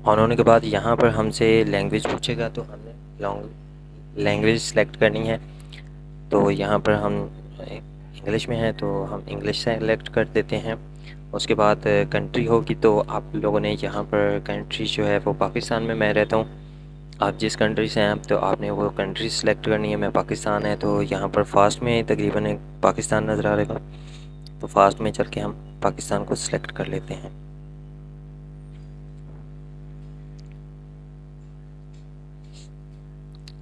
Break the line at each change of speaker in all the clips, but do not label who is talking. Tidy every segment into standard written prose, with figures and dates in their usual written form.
On होने के बाद यहाँ पर हमसे लैंग्वेज पूछेगा, तो हमने लॉन्ग लैंग्वेज सेलेक्ट करनी है। तो यहाँ पर हम इंग्लिश में हैं तो हम इंग्लिश सेलेक्ट कर देते हैं। उसके बाद कंट्री होगी तो आप लोगों ने यहाँ पर कंट्री जो है वो पाकिस्तान में मैं रहता हूँ। आप जिस कंट्री से हैं तो आपने वो कंट्री सेलेक्ट करनी है। मैं पाकिस्तान है तो यहाँ पर फास्ट में तकरीबन एक पाकिस्तान नज़र आ रहेगा, तो फास्ट में चल के हम पाकिस्तान को सिलेक्ट कर लेते हैं।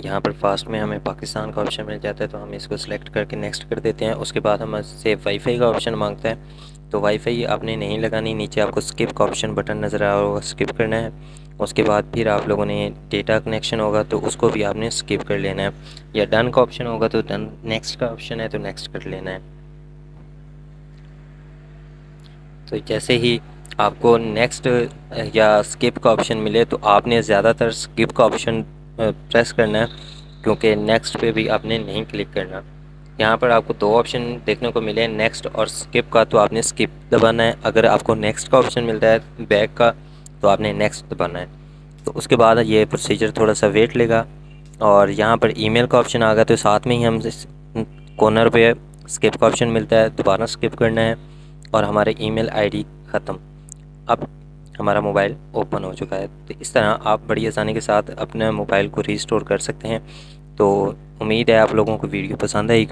यहाँ पर फास्ट में हमें पाकिस्तान का ऑप्शन मिल जाता है तो हम इसको सिलेक्ट करके नेक्स्ट कर देते हैं। उसके बाद हमसे वाईफाई का ऑप्शन मांगता है, तो वाईफाई आपने नहीं लगानी। नीचे आपको स्किप का ऑप्शन बटन नज़र आ रहा होगा, स्किप करना है। उसके बाद फिर आप लोगों ने डेटा कनेक्शन होगा तो उसको भी आपने स्किप कर लेना है, या डन का ऑप्शन होगा तो डन, नेक्स्ट का ऑप्शन है तो नेक्स्ट कर लेना है। तो जैसे ही आपको नेक्स्ट या स्किप का ऑप्शन मिले तो आपने ज़्यादातर स्किप का ऑप्शन प्रेस करना है, क्योंकि नेक्स्ट पे भी आपने नहीं क्लिक करना। यहाँ पर आपको दो ऑप्शन देखने को मिले, नेक्स्ट और स्किप का, तो आपने स्किप दबाना है। अगर आपको नेक्स्ट का ऑप्शन मिलता है बैक का तो आपने नेक्स्ट दबाना है। तो उसके बाद ये प्रोसीजर थोड़ा सा वेट लेगा। और यहाँ पर ईमेल का ऑप्शन आ गया तो साथ में ही हम कॉर्नर पे स्किप का ऑप्शन मिलता है, दोबारा स्किप करना है और हमारे ईमेल आईडी ख़त्म। अब हमारा मोबाइल ओपन हो चुका है। तो इस तरह आप बड़ी आसानी के साथ अपने मोबाइल को रीस्टोर कर सकते हैं। तो उम्मीद है आप लोगों को वीडियो पसंद आई।